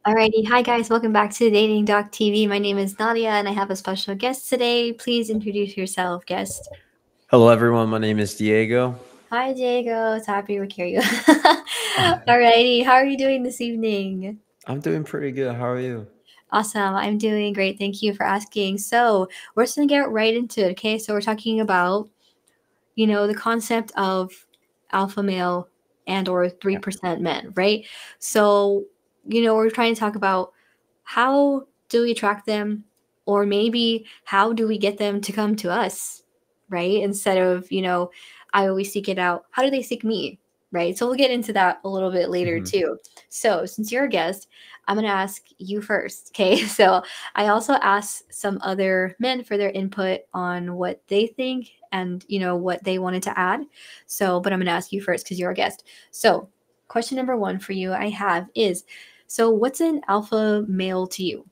Alrighty, hi guys, welcome back to Dating Doc TV. My name is Nadia and I have a special guest today. Please introduce yourself, guest. Hello, everyone. My name is Diego. Hi Diego, it's happy to hear you. Alrighty, how are you doing this evening? I'm doing pretty good. How are you? Awesome, I'm doing great. Thank you for asking. So, we're just gonna get right into it, okay? So, we're talking about, the concept of alpha male and or Yeah. 3% men, right? So, we're trying to talk about how do we attract them, or maybe how do we get them to come to us, right? Instead of, I always seek it out. How do they seek me? Right. So we'll get into that a little bit later hmm too. So since you're a guest, I'm going to ask you first. Okay. So I also asked some other men for their input on what they think and, what they wanted to add. So, but I'm going to ask you first because you're a guest. So, question number one for you I have is, so what's an alpha male to you?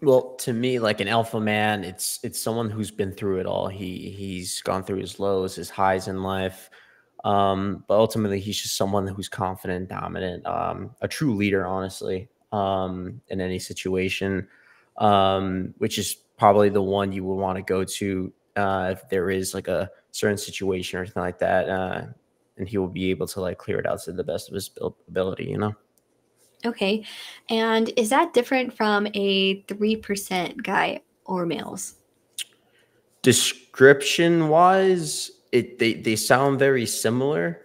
Well, to me, like an alpha man, it's someone who's been through it all. He's gone through his lows, his highs in life. But ultimately, he's just someone who's confident, dominant, a true leader, honestly, in any situation. Which is probably the one you would want to go to if there is like a certain situation or anything like that. And he will be able to like clear it out to the best of his ability. Okay. And is that different from a 3% guy or males? Description wise, they sound very similar.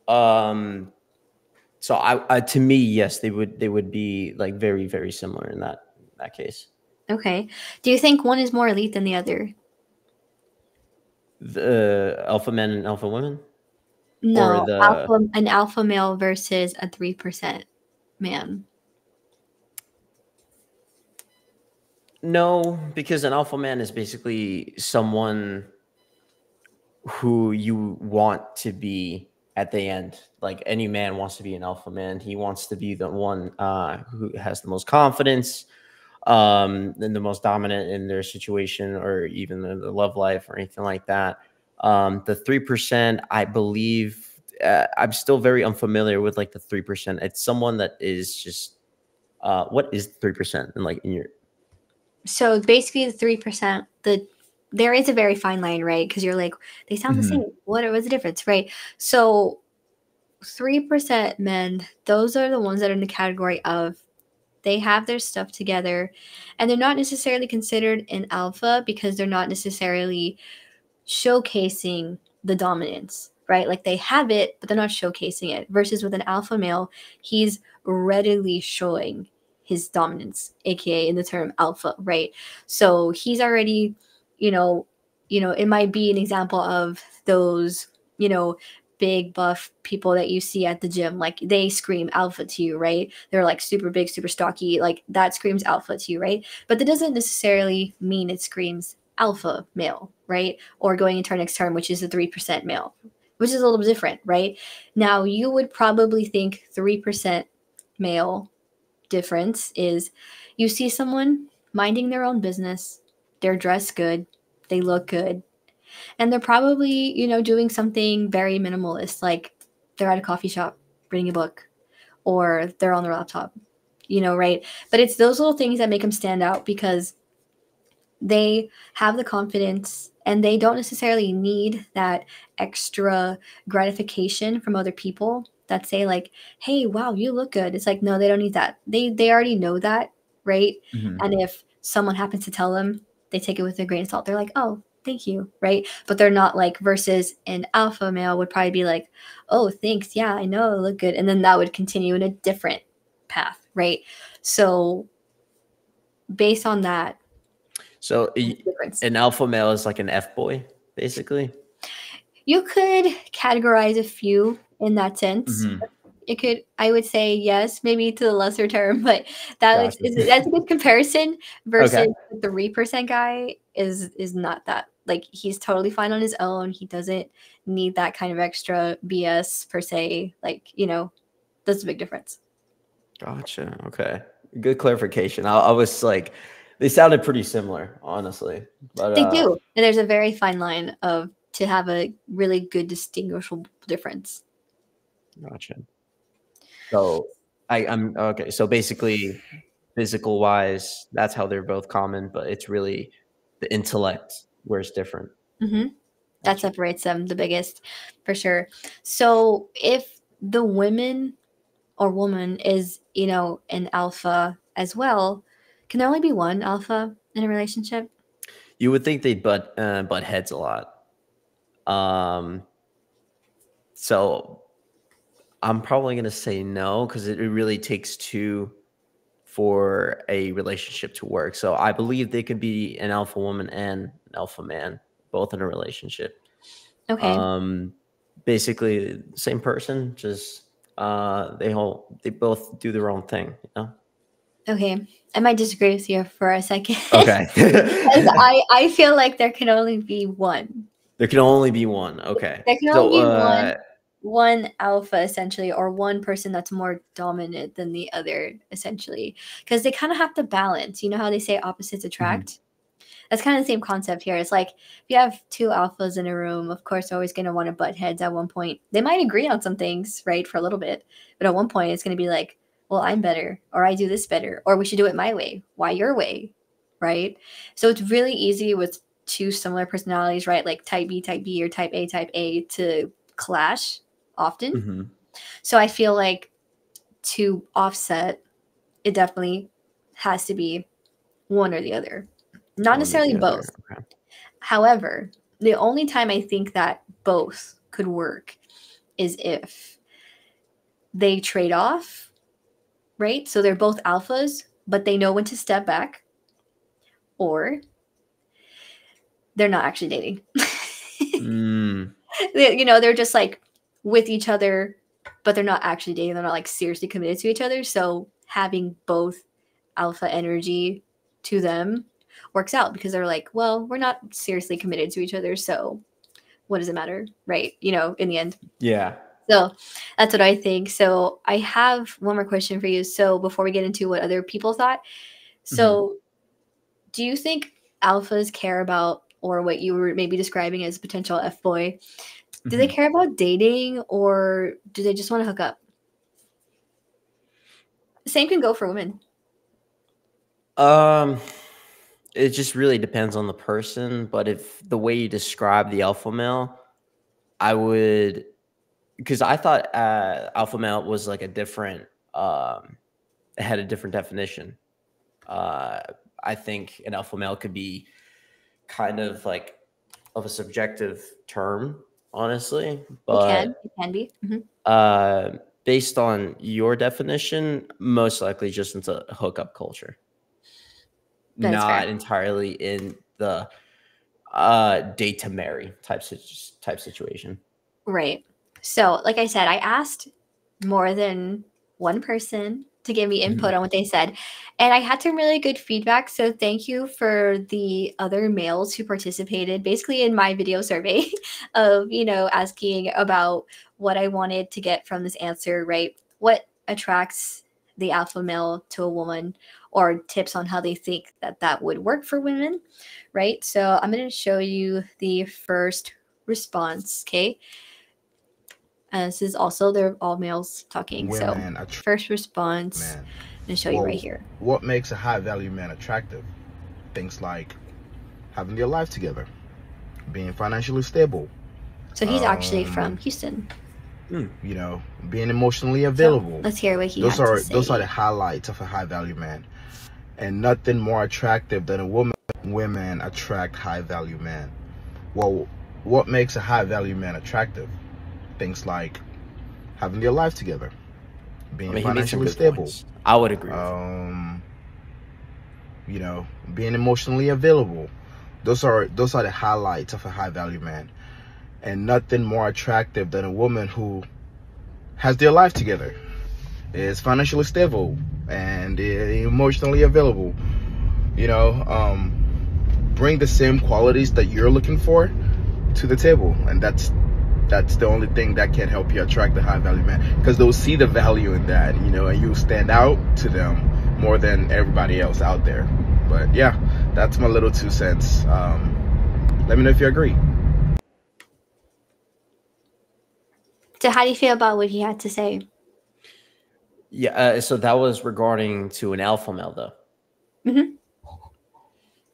Um, so I to me, yes, they would be like very very similar in that case. Okay. Do you think one is more elite than the other? The alpha men and alpha women, or No, the an alpha male versus a 3% man. no, because an alpha man is basically someone who you want to be at the end. Like any man wants to be an alpha man. He wants to be the one who has the most confidence, and the most dominant in their situation, or even the love life or anything like that. The 3%, I believe, I'm still very unfamiliar with like the 3%. It's someone that is just what is 3% and like in your So basically, the 3%, there is a very fine line, right? Because you're like, they sound the same. Mhm. What's the difference, right? So 3% men, those are the ones that are in the category of they have their stuff together and they're not necessarily considered an alpha because they're not necessarily showcasing the dominance, right? Like they have it, but they're not showcasing it. Versus with an alpha male, he's readily showing his dominance, aka in the term alpha, right? So he's already, you know, it might be an example of those, big buff people that you see at the gym. Like they scream alpha to you, right? They're like super big, super stocky. Like that screams alpha to you, right? But that doesn't necessarily mean it screams alpha male, right? Or going into our next term, which is the 3% male, which is a little different, right? Now, you would probably think 3% male difference is you see someone minding their own business, they're dressed good, they look good, and they're probably, doing something very minimalist, like they're at a coffee shop reading a book or they're on their laptop, right? But it's those little things that make them stand out because they have the confidence and they don't necessarily need that extra gratification from other people that say like, hey, wow, you look good. It's like, no, they don't need that. They already know that, right? Mhm. And if someone happens to tell them, they take it with a grain of salt. They're like, oh, thank you, right? But they're not like, versus an alpha male would probably be like, oh, thanks, yeah, I know I look good, and then that would continue in a different path, right? So based on that, So what's the difference? an alpha male is like an F boy, basically. You could categorize a few in that sense. hmm It could, I would say, yes, maybe to the lesser term, but Gotcha. that's a good comparison. Versus Okay. the 3% guy is not that. Like he's totally fine on his own. He doesn't need that kind of extra BS per se. Like that's a big difference. Gotcha. Okay. Good clarification. I was like, they sounded pretty similar, honestly. But They do, and there's a very fine line of to have a really good distinguishable difference. gotcha. So I'm okay. So basically, physical wise, that's how they're both common, but it's really the intellect where it's different. Hmm. That Gotcha. separates them the biggest, for sure. So if the women or woman is, an alpha as well, can there only be one alpha in a relationship? You would think they'd butt heads a lot. Um, so I'm probably gonna say no because it really takes two for a relationship to work. So I believe they could be an alpha woman and an alpha man, both in a relationship. Okay. Um, basically same person, just they both do their own thing, you know? Okay. I might disagree with you for a second Okay. because I feel like there can only be one. There can only be one. Okay. There can only So be one alpha essentially, or one person that's more dominant than the other essentially, because they kind of have to balance. You know how they say opposites mhm. attract? That's kind of the same concept here. It's like if you have two alphas in a room, of course, they're always going to want to butt heads at one point. They might agree on some things, right, for a little bit, but at one point, it's going to be like, well, I'm better, or I do this better, or we should do it my way. Why your way, right? So it's really easy with two similar personalities, right, like type B, or type A, to clash often. Mhm. So I feel like to offset, it definitely has to be one or the other, not One or necessarily the other. both. Okay. However, the only time I think that both could work is if they trade off, right? So they're both alphas, but they know when to step back, or they're not actually dating. Mm, They're just like with each other, but they're not actually dating. They're not like seriously committed to each other. So having both alpha energy to them works out because they're like, well, we're not seriously committed to each other. So what does it matter? Right. In the end. yeah. So that's what I think. So I have one more question for you. So before we get into what other people thought, Mhm. so do you think alphas care about, or what you were maybe describing as potential F boy, do they Mhm. care about dating, or do they just want to hook up? The same can go for women. Um, it just really depends on the person, but if the way you describe the alpha male, I would because I thought alpha male was like a different it had a different definition. Uh, I think an alpha male could be kind of like of a subjective term, honestly. It can. But It can be. Mhm. uh, based on your definition, most likely just into hookup culture, That is fair. not entirely in the date to marry type situation. Right. So, like I said, I asked more than one person to give me Mhm. input on what they said, and I had some really good feedback. So, thank you for the other males who participated basically in my video survey of, asking about what I wanted to get from this answer, right? What attracts the alpha male to a woman, or tips on how they think that would work for women, right? So, I'm going to show you the first response, okay? This is also, they're all males talking. So Women attract first response, man. I'm gonna show you right Well, here. what makes a high value man attractive? Things like having their life together, being financially stable, So he's actually from um, Houston. being emotionally So available. let's hear what he Those had to are those are the say. highlights of a high value man. And nothing more attractive than a woman. Women attract high value men. Well, what makes a high value man attractive? Things like having their life together, I being mean, he made some financially good stable, points. I would agree with him. um, being emotionally available. Those are the highlights of a high value man. And nothing more attractive than a woman who has their life together, is financially stable, and emotionally available. Bring the same qualities that you're looking for to the table, and that's the only thing that can help you attract the high value man, because they'll see the value in that, and you stand out to them more than everybody else out there. But yeah, that's my little 2 cents. Let me know if you agree. So how do you feel about what he had to say? Yeah. So that was regarding to an alpha male, though. Mm-hmm.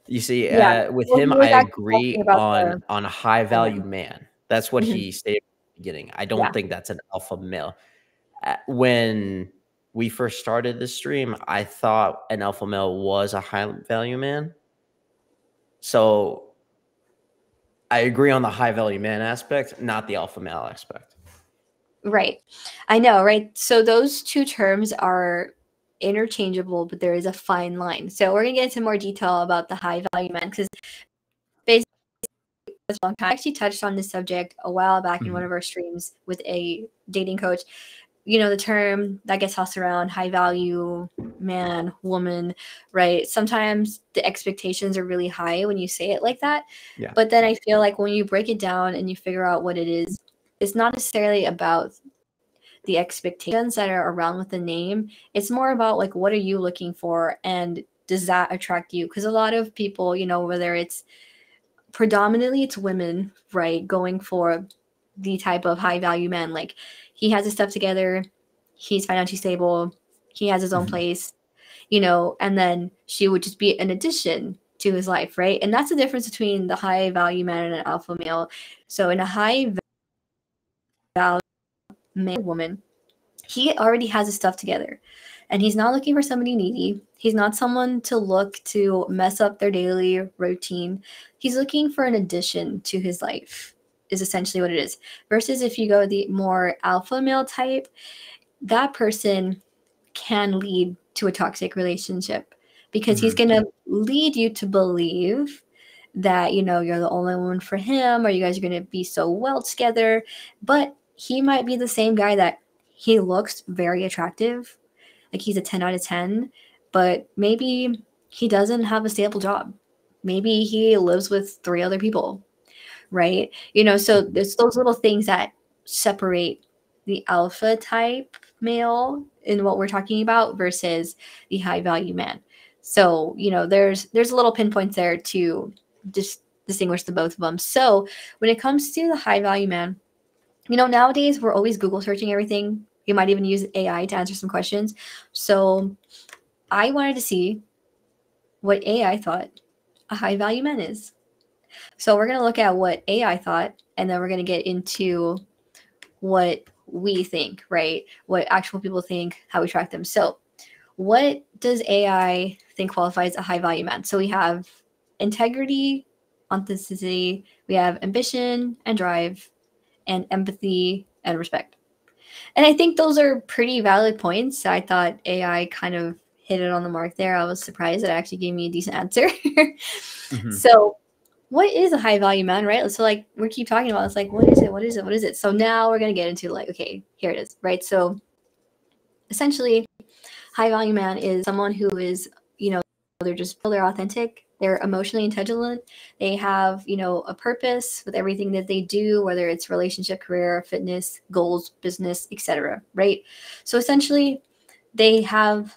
You see, Yeah. with Well, him, he I was actually talking agree about the on a high value women. man. That's what Mm-hmm. he stated at the beginning. I don't Yeah. think that's an alpha male. When we first started this stream, I thought an alpha male was a high value man. So I agree on the high value man aspect, not the alpha male aspect. Right. I know, right? So those two terms are interchangeable, but there is a fine line. So we're gonna get into more detail about the high value men because basically it's a long time. I actually touched on this subject a while back in one of our streams with a dating coach. You know, the term that gets tossed around, high value man, woman, right? Sometimes the expectations are really high when you say it like that. Yeah. But then I feel like when you break it down and you figure out what it is, it's not necessarily about the expectations that are around with the name. It's more about like, what are you looking for? And does that attract you? Because a lot of people, you know, whether it's predominantly it's women, right, going for the type of high value man, like he has his stuff together, he's financially stable, he has his own place, you know, and then she would just be an addition to his life, right? And that's the difference between the high value man and an alpha male. So in a high value man woman, he already has his stuff together and he's not looking for somebody needy. He's not someone to look to mess up their daily routine. He's looking for an addition to his life, is essentially what it is. Versus if you go the more alpha male type, that person can lead to a toxic relationship because he's going to lead you to believe that, you know, you're the only one for him or you guys are going to be so well together. But he might be the same guy that he looks very attractive, like he's a 10 out of 10, but maybe he doesn't have a stable job. Maybe he lives with 3 other people, right? You know, so there's those little things that separate the alpha type male in what we're talking about versus the high value man. So, you know, there's a little pinpoints there to just distinguish the both of them. So when it comes to the high value man, you know, nowadays we're always Google searching everything. You might even use AI to answer some questions. So I wanted to see what AI thought a high value man is. So we're going to look at what AI thought, and then we're going to get into what we think, right? What actual people think, how we track them. So what does AI think qualifies a high value man? So we have integrity, authenticity, we have ambition and drive, and empathy and respect. And I think those are pretty valid points. I thought AI kind of hit it on the mark there. I was surprised it actually gave me a decent answer. So what is a high value man, right? So like we keep talking about, it's like, what is it? What is it? What is it? So now we're going to get into like, okay, here it is, right? So essentially high value man is someone who is, you know, they're authentic, they're emotionally intelligent, they have, you know, a purpose with everything that they do, whether it's relationship, career, fitness, goals, business, etc., right? So essentially they have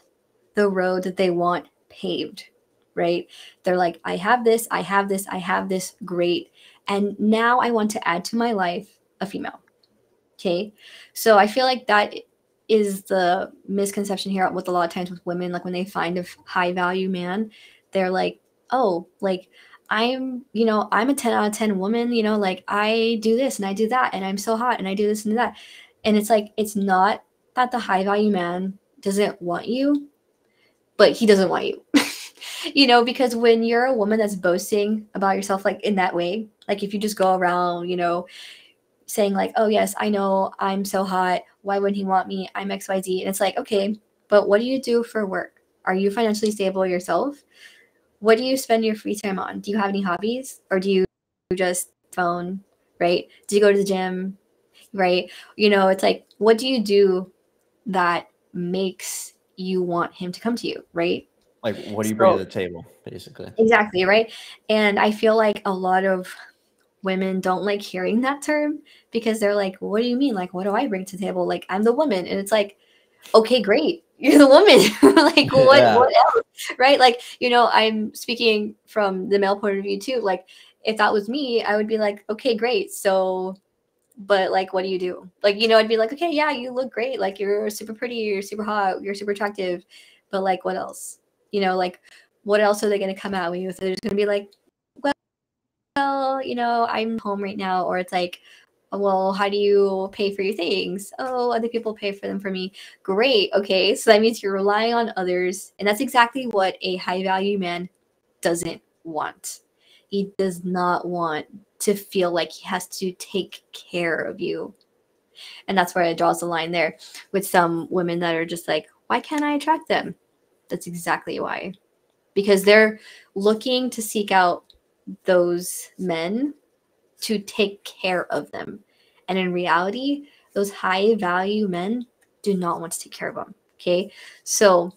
the road that they want paved, right? They're like, I have this, I have this, I have this, great. And now I want to add to my life a female. Okay. So I feel like that is the misconception here with a lot of times with women. Like when they find a high value man, they're like, oh, like I'm, you know, I'm a 10 out of 10 woman, you know, like I do this and I do that and I'm so hot and I do this and that. And it's like, it's not that the high value man doesn't want you, but he doesn't want you. You know, because when you're a woman that's boasting about yourself like in that way, like if you just go around, you know, saying like, oh yes, I know I'm so hot, why wouldn't he want me, I'm XYZ, and it's like, okay, but what do you do for work? Are you financially stable yourself? What do you spend your free time on? Do you have any hobbies, or do you just phone, right? Do you go to the gym, right? You know, it's like, what do you do that makes you want him to come to you, right? Like, what do you bring to So the table, basically? exactly, right? And I feel like a lot of women don't like hearing that term because they're like, what do you mean? Like, what do I bring to the table? Like, I'm the woman. And it's like, okay, great. You're the woman. Like, what else? Right? Like, you know, I'm speaking from the male point of view too. Like, if that was me, I would be like, okay, great. So but like, what do you do? Like, I'd be like, okay, yeah, you look great. Like, you're super pretty, you're super hot, you're super attractive. But like, what else? Like, what else are they going to come at me with? They're just going to be like, well, I'm home right now. Or it's like, well, how do you pay for your things? Oh, other people pay for them for me. Great. Okay. So that means you're relying on others. And that's exactly what a high value man doesn't want. He does not want to feel like he has to take care of you. And that's where it draws the line there with some women that are just like, why can't I attract them? That's exactly why. Because they're looking to seek out those men to take care of them. And in reality, those high value men do not want to take care of them. Okay. So,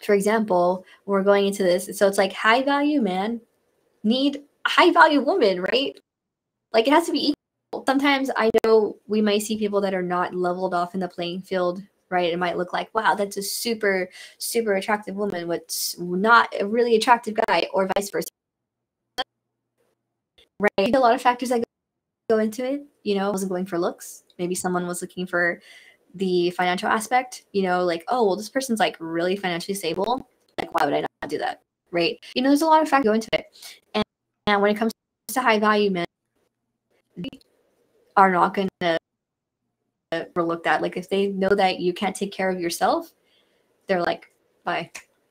for example, we're going into this. So it's like high value man need a high value woman, right? Like it has to be equal. Sometimes I know we might see people that are not leveled off in the playing field, right? It might look like, wow, that's a super, super attractive woman, but not a really attractive guy, or vice versa. Right? A lot of factors that go into it. I wasn't going for looks. Maybe someone was looking for the financial aspect. Like, oh, well, this person's like really financially stable. Like, why would I not do that? Right? There's a lot of factors that go into it. And when it comes to high value men, they are not going to overlook that. Like, if they know that you can't take care of yourself, they're like, bye.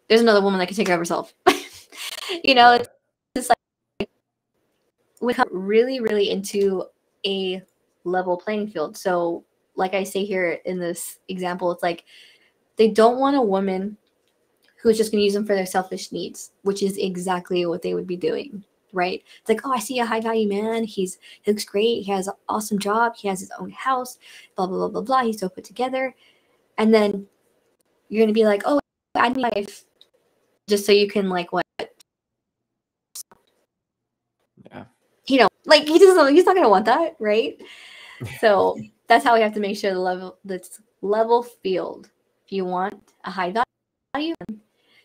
There's another woman that can take care of herself. It's just like we come really, really into a level playing field. So, like I say here in this example, it's like they don't want a woman who's just going to use them for their selfish needs, which is exactly what they would be doing, right? It's like, oh, I see a high value man. He looks great. He has an awesome job. He has his own house, blah, blah, blah, blah, blah. He's so put together. And then you're going to be like, oh, add me life just so you can like what? Yeah. Like he's not going to want that, right? So that's how we have to make sure the level field. If you want a high value,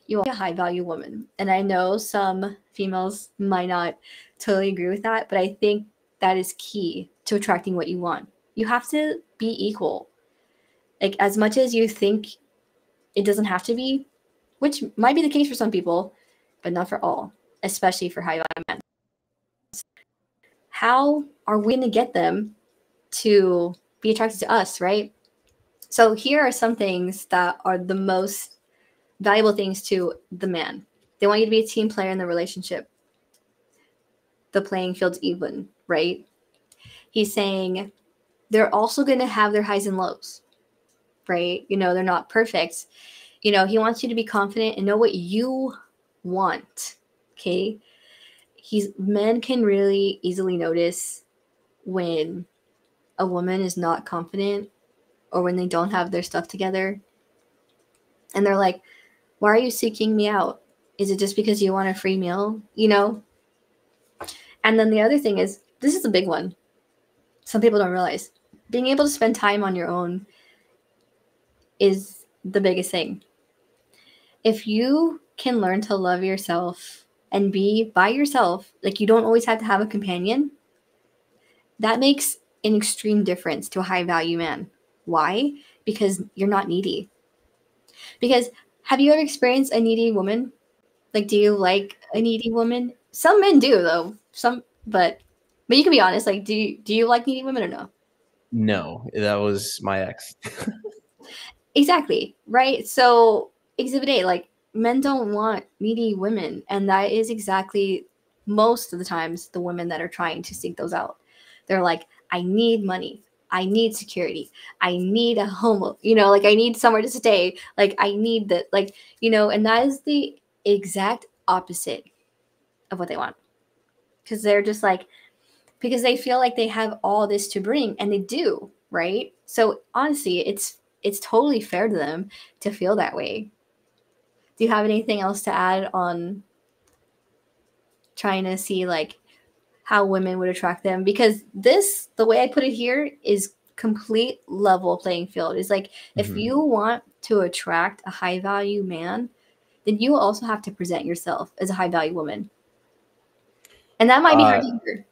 you want a high value woman. And I know some females might not totally agree with that, but I think that is key to attracting what you want. You have to be equal. Like as much as you think it doesn't have to be, which might be the case for some people, but not for all, especially for high value men. How are we going to get them to be attracted to us, right? So here are some things that are the most valuable things to the man. They want you to be a team player in the relationship. The playing field's even, right? He's saying they're also going to have their highs and lows, right? They're not perfect. He wants you to be confident and know what you want, okay? Men can really easily notice when a woman is not confident or when they don't have their stuff together. And they're like, why are you seeking me out? Is it just because you want a free meal? And then the other thing is, this is a big one. Some people don't realize. Being able to spend time on your own is the biggest thing. If you can learn to love yourself and be by yourself, like you don't always have to have a companion, that makes an extreme difference to a high value man. Why? Because you're not needy. Because have you ever experienced a needy woman? Like, do you like a needy woman? Some men do, though. But you can be honest. Like, do you like needy women or no? No, that was my ex. Exactly, right? So, Exhibit A, like, men don't want needy women, and that is exactly most of the times the women that are trying to seek those out. They're like, I need money. I need security. I need a home. Like I need somewhere to stay. Like I need that. Like, and that is the exact opposite of what they want. Because they're just like, because they feel like they have all this to bring, and they do, right? So honestly, it's totally fair to them to feel that way. Do you have anything else to add on trying to see like how women would attract them? Because the way I put it here is complete level playing field. Is like, if you want to attract a high value man, then you also have to present yourself as a high value woman. And that might be hard to hear.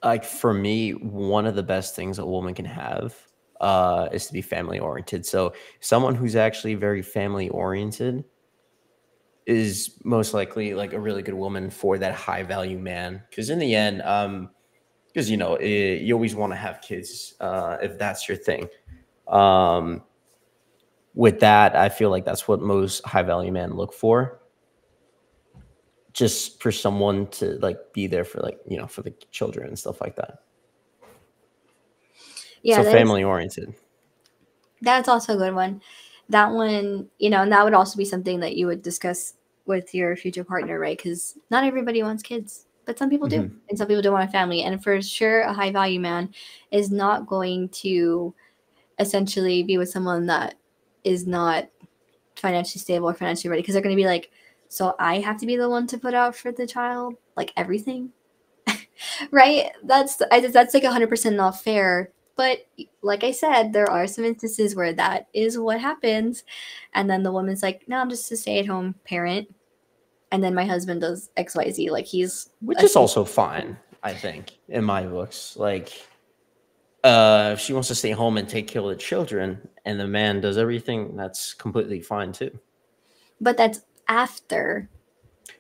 Like for me, one of the best things a woman can have is to be family oriented. So someone who's actually very family oriented is most likely like a really good woman for that high value man. Because in the end, because you always want to have kids if that's your thing. Um, with that, I feel like that's what most high value men look for. Just for someone to like be there for like for the children and stuff like that. Yeah, So family oriented. that's also a good one. That one, and that would also be something that you would discuss with your future partner, right? Because not everybody wants kids, but some people do, and some people don't want a family. And for sure, a high value man is not going to essentially be with someone that is not financially stable or financially ready, because they're going to be like, so I have to be the one to put out for the child, like everything, right? That's like 100% not fair. But like I said, there are some instances where that is what happens, and then the woman's like, no, I'm just a stay-at-home parent, and then my husband does XYZ, like which is also fine, I think, in my books. Like if she wants to stay home and take care of the children and the man does everything, that's completely fine too. But that's after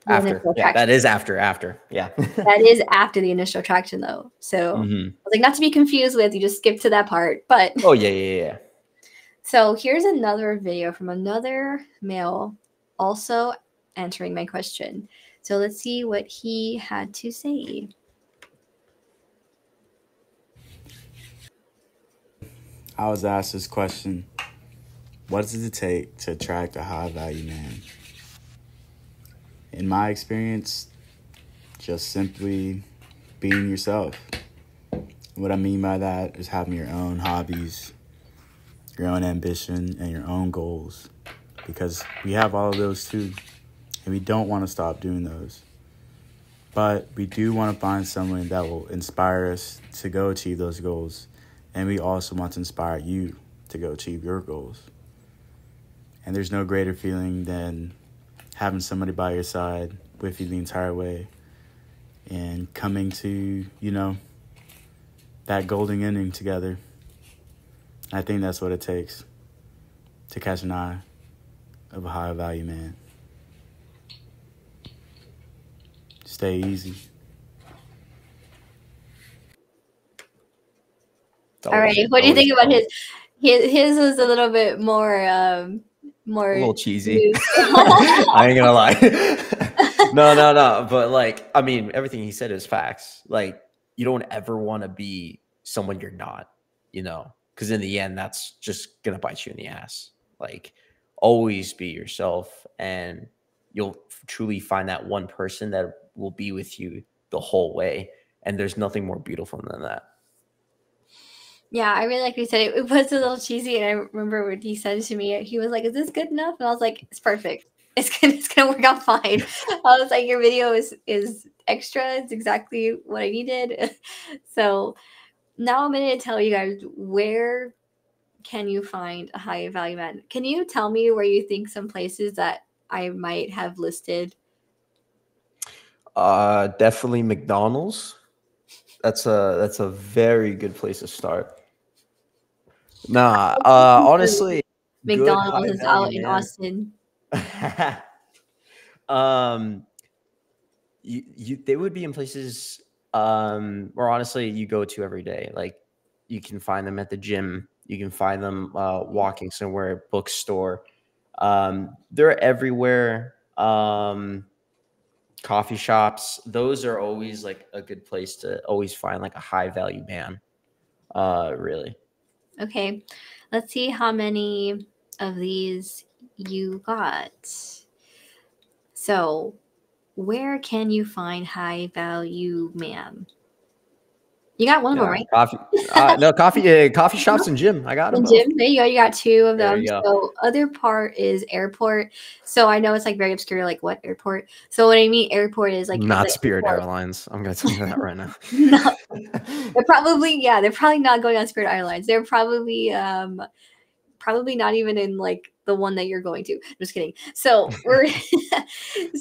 that is after yeah. That is after the initial attraction though. So like, not to be confused with, you just skip to that part, but oh yeah. So here's another video from another male also answering my question. So let's see what he had to say. I was asked this question: what does it take to attract a high value man? In my experience, just simply being yourself. What I mean by that is having your own hobbies, your own ambition, and your own goals. Because we have all of those too, and we don't want to stop doing those. But we do want to find someone that will inspire us to go achieve those goals. And we also want to inspire you to go achieve your goals. And there's no greater feeling than having somebody by your side with you the entire way and coming to, that golden ending together. I think that's what it takes to catch an eye of a high value man. Stay easy. All right, what do you think about his? His was a little bit more a little cheesy. I ain't gonna lie. No. But like, I mean, everything he said is facts. Like, you don't ever want to be someone you're not, because in the end, that's just gonna bite you in the ass. Like, always be yourself, and you'll truly find that one person that will be with you the whole way. And there's nothing more beautiful than that. Yeah, I really like what he said. It was a little cheesy, and I remember what he said to me. He was like, "Is this good enough?" And I was like, "It's perfect. It's gonna work out fine." I was like, "Your video is extra. It's exactly what I needed." So now I'm gonna tell you guys, where can you find a high value man? Can you tell me where you think some places that I might have listed? Definitely McDonald's. That's a very good place to start. Nah, honestly, McDonald's is out in Austin. They would be in places where honestly you go to every day. Like, you can find them at the gym, you can find them walking somewhere, bookstore. They're everywhere. Coffee shops, those are always like a good place to always find like a high value man. Really. Okay, let's see how many of these you got. So, where can you find high value man? You got one of them, right? Coffee. No, coffee shops and gym. I got them. Gym. There you go. You got two of them. So other part is airport. So I know it's like very obscure, like what airport. So what I mean airport is like not Spirit Airlines. I'm gonna tell you that right now. No. They're probably not going on Spirit Airlines. They're probably probably not even in like the one that you're going to. I'm just kidding. So we're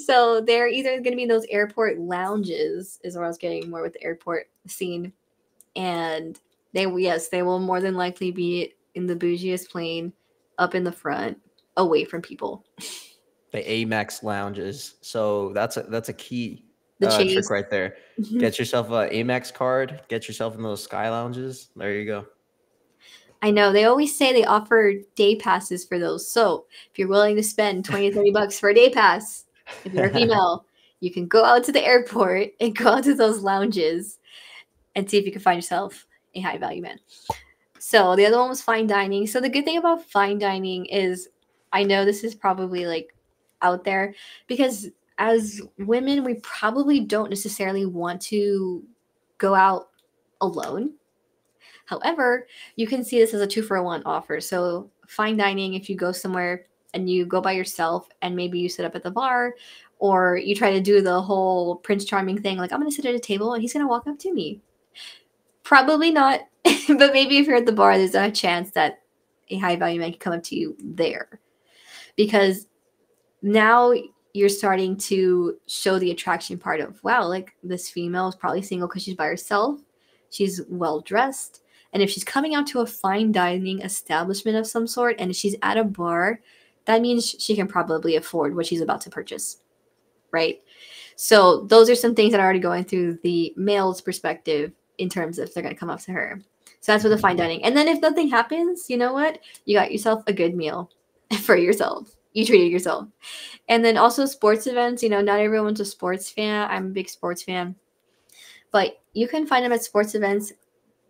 so they're either going to be in those airport lounges, is where I was getting more with the airport scene, and they will more than likely be in the bougiest plane, up in the front, away from people. The Amex lounges. So that's a key The trick chase. right there. Get yourself a Amex card. Get yourself in those sky lounges. There you go. I know they always say they offer day passes for those. So if you're willing to spend 20 to 30 bucks for a day pass, if you're a female, you can go out to the airport and go out to those lounges and see if you can find yourself a high value man. So the other one was fine dining. So the good thing about fine dining is, I know this is probably like out there, because as women, we probably don't necessarily want to go out alone. However, you can see this as a 2-for-1 offer. So fine dining, if you go somewhere and you go by yourself and maybe you sit up at the bar, or you try to do the whole Prince Charming thing, like I'm going to sit at a table and he's going to walk up to me. Probably not, but maybe if you're at the bar, there's a chance that a high value man can come up to you there, because now you're starting to show the attraction part of, wow, like this female is probably single because she's by herself, she's well dressed, and if she's coming out to a fine dining establishment of some sort and she's at a bar, that means she can probably afford what she's about to purchase, right? So those are some things that are already going through the male's perspective in terms of if they're going to come up to her. So that's with the fine dining. And then if nothing happens, you know what? You got yourself a good meal for yourself. You treated yourself. And then also sports events. You know, not everyone's a sports fan. I'm a big sports fan. But you can find them at sports events.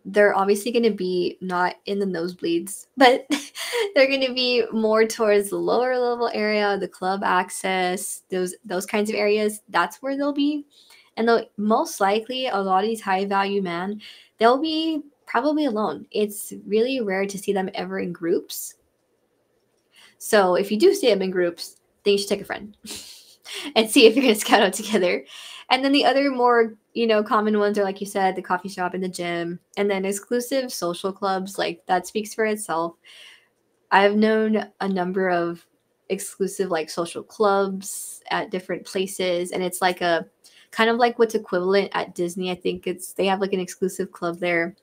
They're obviously going to be not in the nosebleeds, but they're going to be more towards the lower level area, the club access, those kinds of areas. That's where they'll be. And they'll most likely, a lot of these high value men, they'll be probably alone. It's really rare to see them ever in groups. So if you do see them in groups, then you should take a friend and see if you're going to scout out together. And then the other more, common ones are, like you said, the coffee shop and the gym, and then exclusive social clubs. Like, that speaks for itself. I've known a number of exclusive, like, social clubs at different places, and it's like a kind of like what's equivalent at Disney. I think they have like an exclusive club there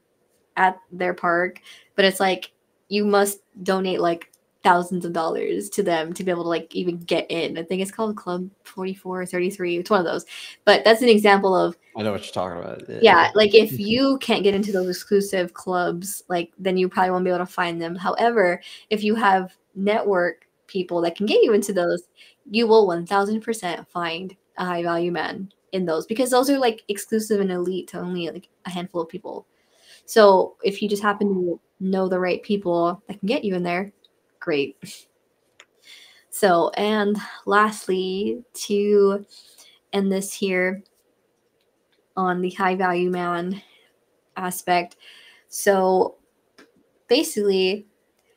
at their park, but it's like you must donate like thousands of dollars to them to be able to like even get in. I think it's called Club 44 or 33. It's one of those. But that's an example of, I know what you're talking about. Yeah, like if you can't get into those exclusive clubs, like then you probably won't be able to find them. However, if you have network people that can get you into those, you will 1000% find a high value man in those, because those are like exclusive and elite to only like a handful of people. So if you just happen to know the right people that can get you in there, great. So, and lastly, to end this here on the high value man aspect. So basically,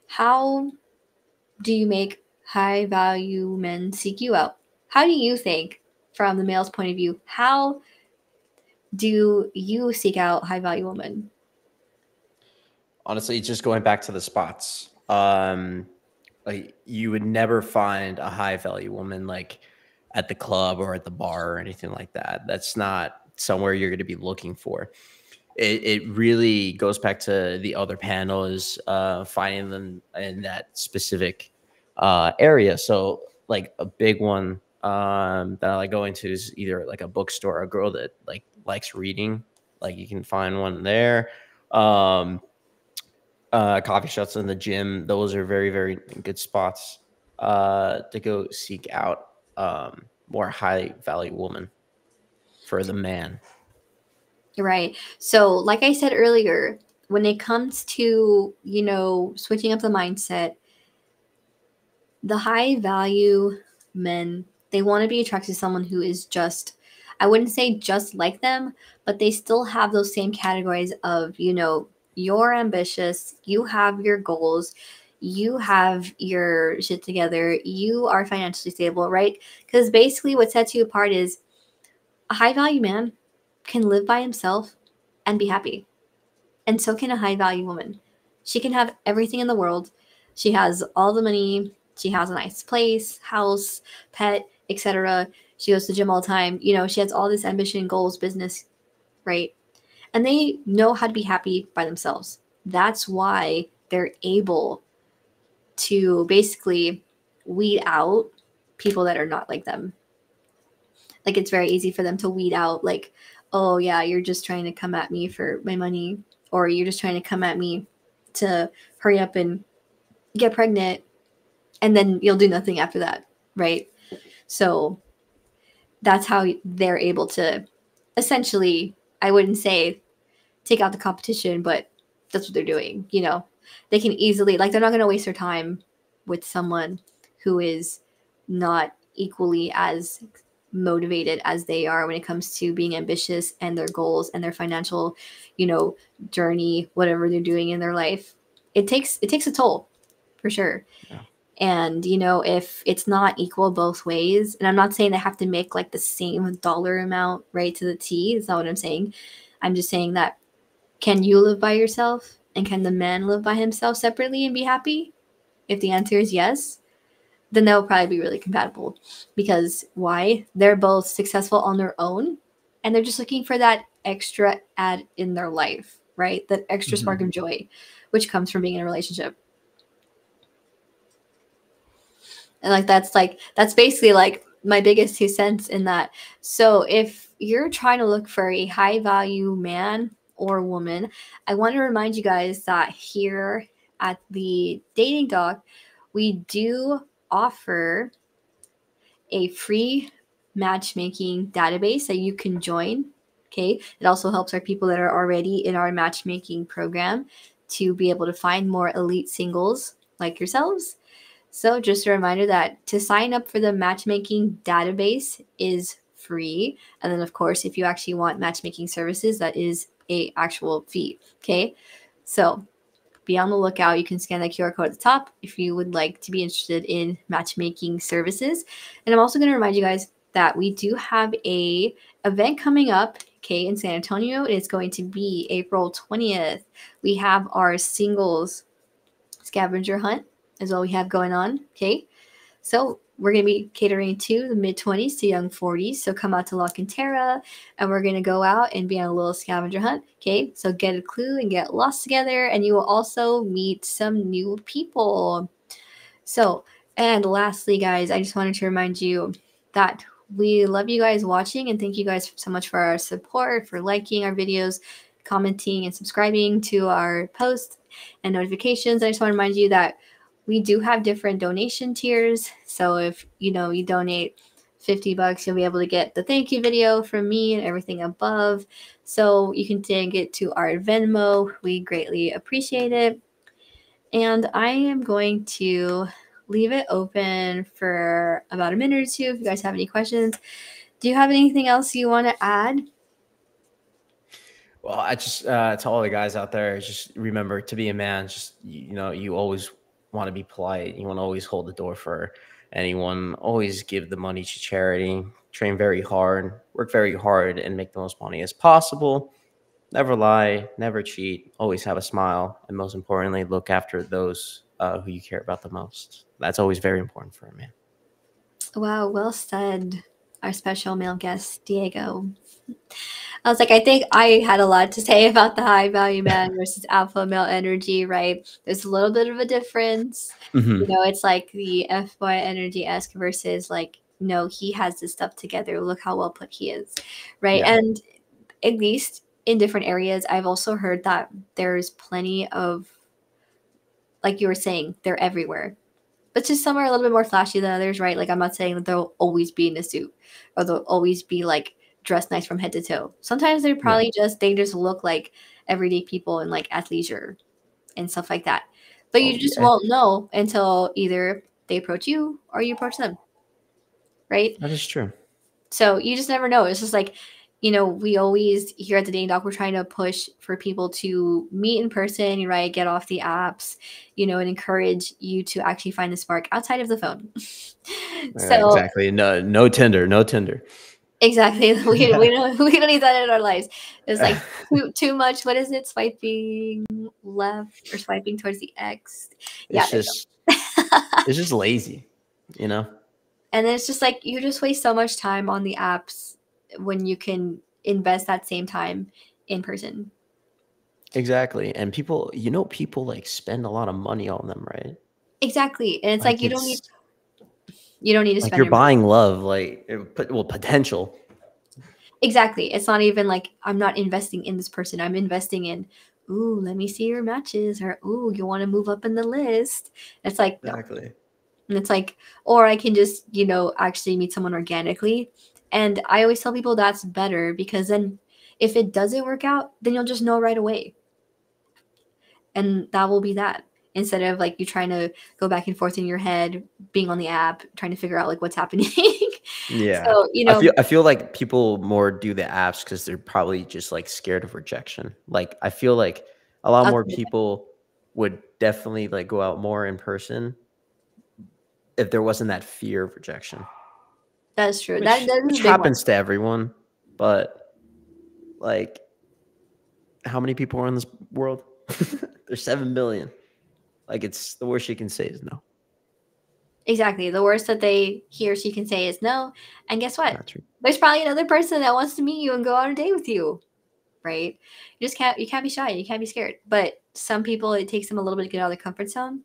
how do you make high value men seek you out? How do you think, from the male's point of view, how do you seek out high value women? Honestly, just going back to the spots. Like, you would never find a high value woman like at the club or at the bar or anything like that. That's not somewhere you're going to be looking for. It really goes back to the other panel, is finding them in that specific area. So like a big one that I like going to is either like a bookstore, a girl that like likes reading. Like, you can find one there. Coffee shops in the gym. Those are very, very good spots to go seek out more high value woman for the man. Right. So, like I said earlier, when it comes to, switching up the mindset, the high value men, they want to be attracted to someone who is just, I wouldn't say just like them, but they still have those same categories of, you're ambitious, you have your goals, you have your shit together, you are financially stable, right? Because basically what sets you apart is a high value man can live by himself and be happy. And so can a high value woman. She can have everything in the world. She has all the money. She has a nice place, house, pet, etc. She goes to the gym all the time. You know, she has all this ambition, goals, business, right? And they know how to be happy by themselves. That's why they're able to basically weed out people that are not like them. Like it's very easy for them to weed out, like, oh yeah, you're just trying to come at me for my money, or you're just trying to come at me to hurry up and get pregnant, and then you'll do nothing after that, right? So that's how they're able to essentially, I wouldn't say take out the competition, but that's what they're doing. You know, they can easily, like, they're not going to waste their time with someone who is not equally as motivated as they are when it comes to being ambitious and their goals and their financial, you know, journey, whatever they're doing in their life. It takes a toll for sure. Yeah. And, you know, if it's not equal both ways, and I'm not saying they have to make like the same dollar amount, right, to the T. It's not what I'm saying. I'm just saying that, can you live by yourself? And can the man live by himself separately and be happy? If the answer is yes, then they'll probably be really compatible. Because why? They're both successful on their own, and they're just looking for that extra add in their life, right? That extra spark of joy, which comes from being in a relationship. And that's basically like my biggest 2 cents in that. So if you're trying to look for a high value man or woman, I want to remind you guys that here at the Dating Doc, we do offer a free matchmaking database that you can join. Okay. It also helps our people that are already in our matchmaking program to be able to find more elite singles like yourselves. So just a reminder that to sign up for the matchmaking database is free. And then of course, if you actually want matchmaking services, that is a actual fee. Okay. So be on the lookout. You can scan the QR code at the top if you would like to be interested in matchmaking services. And I'm also going to remind you guys that we do have a event coming up, okay, in San Antonio. It's going to be April 20th. We have our singles scavenger hunt is what we have going on, okay? So we're going to be catering to the mid-20s to young 40s. So come out to La Cantera, and we're going to go out and be on a little scavenger hunt, okay? So get a clue and get lost together, and you will also meet some new people. So, and lastly, guys, I just wanted to remind you that we love you guys watching, and thank you guys so much for our support, for liking our videos, commenting, and subscribing to our posts and notifications. I just want to remind you that we do have different donation tiers. So if you donate $50, you'll be able to get the thank you video from me and everything above. So you can take it to our Venmo. We greatly appreciate it. And I am going to leave it open for about a minute or two if you guys have any questions. Do you have anything else you want to add? Well, I just to all the guys out there, just remember to be a man. Just you always want to be polite. You want to always hold the door for anyone. Always give the money to charity. Train very hard. Work very hard, and make the most money as possible. Never lie. Never cheat. Always have a smile, and most importantly, look after those who you care about the most. That's always very important for a man. Wow, well said, our special male guest, Diego. I was like, I think I had a lot to say about the high value man versus alpha male energy, right? There's a little bit of a difference. It's like the F boy energy esque versus like, no, he has this stuff together. Look how well put he is, right? Yeah. And at least in different areas, I've also heard that there's plenty of, like you were saying, they're everywhere. But just some are a little bit more flashy than others, right? Like I'm not saying that they'll always be in a suit or they'll always be like dressed nice from head to toe. Sometimes they're probably they just look like everyday people in like athleisure and stuff like that. But you just won't know until either they approach you or you approach them, right? That is true. So you just never know. It's just like, we always here at the Dating Doc, we're trying to push for people to meet in person, right? Get off the apps, and encourage you to actually find the spark outside of the phone. So exactly. No Tinder. Exactly. We don't need that in our lives. It's like too much. What is it? Swiping left or swiping towards the X? Yeah, It's there just you go. it's just lazy, you know? And then it's just like you just waste so much time on the apps when you can invest that same time in person. Exactly. And people like spend a lot of money on them, right? Exactly. And it's like Like you don't need to like spend you're your money. buying love, potential. Exactly. It's not even like I'm not investing in this person. I'm investing in, ooh, let me see your matches, or ooh, you want to move up in the list. It's like no. Exactly. And it's like, or I can just, actually meet someone organically. And I always tell people that's better because then if it doesn't work out, then you'll just know right away. And that will be that. Instead of like you trying to go back and forth in your head, being on the app, trying to figure out like what's happening. Yeah. So, I feel like people more do the apps because they're probably just like scared of rejection. Like I feel like a lot more okay, people would definitely like go out more in person if there wasn't that fear of rejection. that's true. That, Which that is which a big one. happens to everyone, but like how many people are in this world? There's 7 billion. Like it's the worst you can say is no. Exactly. The worst that he or she can say is no. And guess what? Not true. There's probably another person that wants to meet you and go on a date with you. Right? You can't be shy. You can't be scared. But some people, it takes them a little bit to get out of their comfort zone.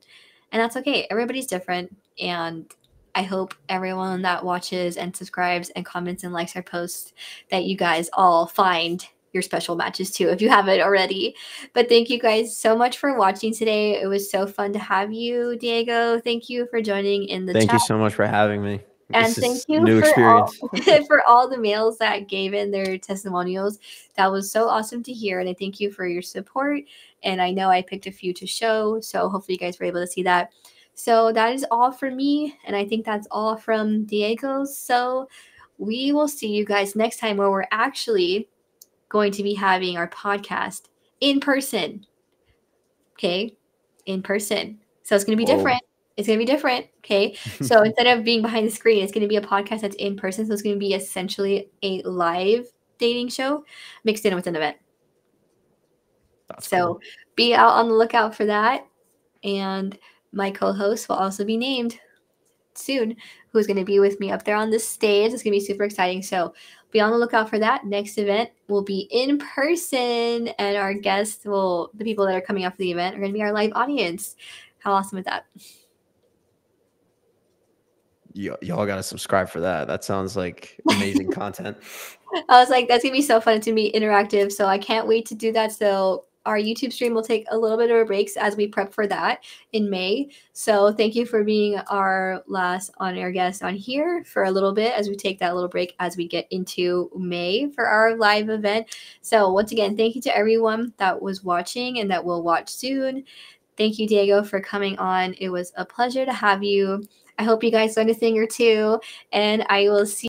And that's okay. Everybody's different. And I hope everyone that watches and subscribes and comments and likes our posts that you guys all find your special matches too, if you haven't already. But thank you guys so much for watching today. It was so fun to have you, Diego. Thank you for joining in the Thank chat. you so much for having me. And This thank is you new for all experience. for all the males that gave in their testimonials. That was so awesome to hear. And I thank you for your support. And I know I picked a few to show. So hopefully you guys were able to see that. So that is all for me. And I think that's all from Diego. So we will see you guys next time where we're actually going to be having our podcast in person. Okay. In person. So it's going to be Whoa. different. It's going to be different. Okay. So instead of being behind the screen, it's going to be a podcast that's in person. So it's going to be essentially a live dating show mixed in with an event. That's So cool. be out on the lookout for that. And my co host will also be named soon, who's going to be with me up there on the stage. It's going to be super exciting. So be on the lookout for that. Next event will be in person, and our guests the people that are coming out for the event are going to be our live audience. How awesome is that? Y'all got to subscribe for that. That sounds like amazing content. I was like, that's going to be so fun. It's going to be interactive. So I can't wait to do that. So our YouTube stream will take a little bit of a break as we prep for that in May. So thank you for being our last on-air guest on here for a little bit as we take that little break as we get into May for our live event. So once again, thank you to everyone that was watching and that will watch soon. Thank you, Diego, for coming on. It was a pleasure to have you. I hope you guys learned a thing or two, and I will see